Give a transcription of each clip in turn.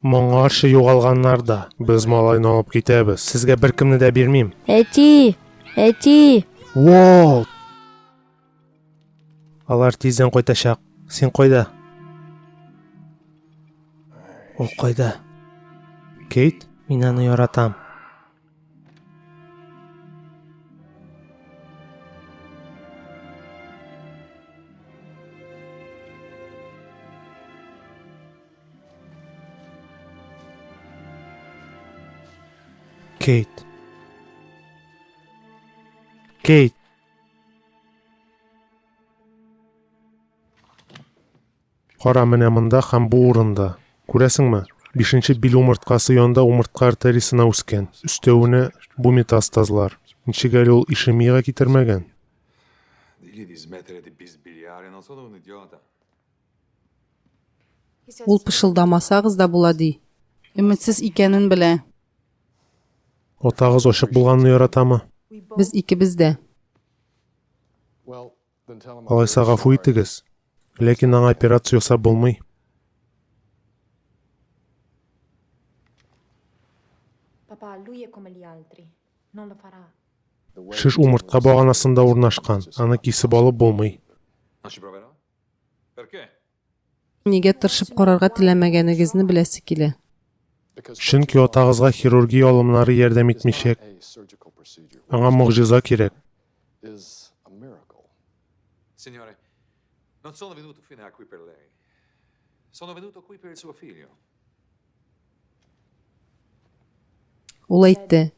Моңаршы югалганнар да, без малайны алып китәбез. Сезгә беркемне дә бирмим. Әти! Walt! Алар тиздән кайтачак. Син кайда? Ул кайда? Кейт, мин аны яратам. Кейт. Кара менә монда һәм бу урында. Күрәсеңме? 5-нче бил умырткасы янында умыртка артериясына үскән. Өстәвенә бу метастазлар. Ничек әле ул ишемиягә китермәгән? Digli di smettere di bisbigliare, non sono un idiota. Ул пышылдамасагыз да була ди. Өметсез икәнен белә. Отагыз ачык булганны яратамы? Без икебез дә. Алайса гафу итегез. Ләкин аңа операция ясап булмый. Papà, lui è come gli altri. Non lo farà. Шиш умыртка баганасында урнашкан. Аны кисеп алып булмый. Non ci proverà? Perché? Нигә тырышып карарга теләмәгәнегезне беләсе килә. Чөнки отагызга хирургия алымнары ярдәм итмичәк. Аңа мугҗиза кирәк. Signore, non sono venuto fino a qui per lei. Sono venuto qui per il suo figlio. Ул әйтте: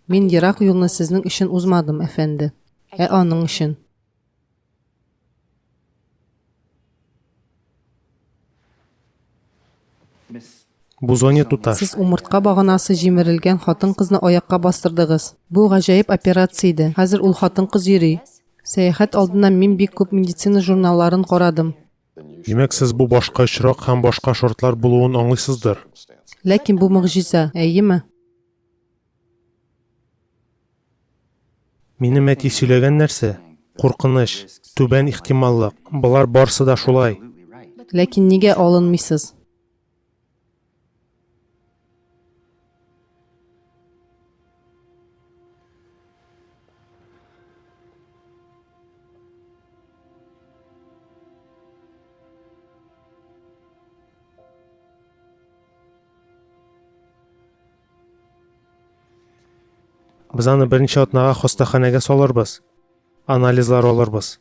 "Мин ерак юлны сезнең өчен узмадым, әфәнде, аның өчен." Бу зоне туташ. Сез умыртка баганасы җимерелгән хатын-кызны аякка бастырдыгыз. Бу гаҗәеп операция иде. Хәзер ул хатын-кыз йөри. Сәяхәт алдыннан мин бик күп медицина журналларын карадым. Димәк, сез бу башка очрак һәм башка шартлар булуын аңлыйсыздыр. Ләкин бу мөгъҗиза, әйеме? Минем әти сөйләгән нәрсә? Куркыныч, түбән ихтималлык. Булар барсы да шулай. Ләкин нигә алынмыйсыз? Biz аны беренче атнага хастаханәгә салырбыз. Анализлар алырбыз.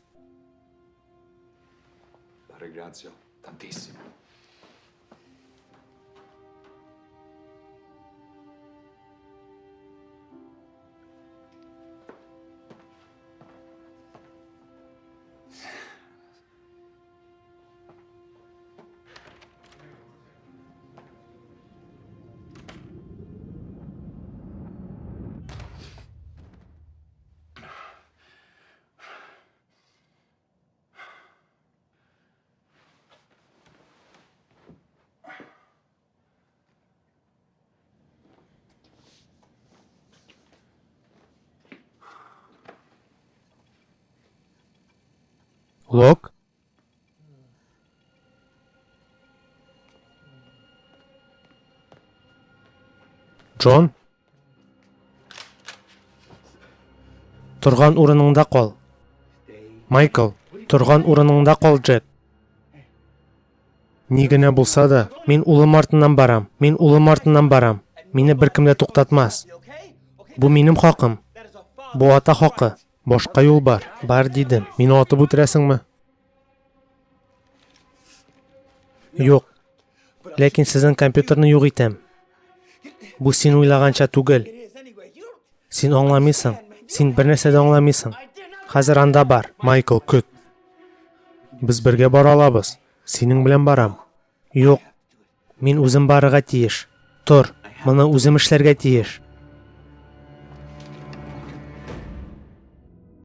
La ringrazio tantissimo. Lok? Джон? Торган урыныңда кал. Майкл, торган урыныңда кал, Джек. Ни генә булса да, мин улым артыннан барам. Мине беркем дә туктатмас. Бу минем хакым. Бу ата хакы. Башка юл бар. Бар дидем. Мине атып үтерәсеңме? Юк. Ләкин сезнең компьютерны юк итәм. Бу син уйлаганча түгел. Син аңламыйсың. Син бернәрсә дә аңламыйсың. Хәзер анда бар. Майкл, көт. Без бергә бара алабыз. Синең белән барам. Юк. Мин үзем барырга тиеш. Тор. Моны үзем эшләргә тиеш.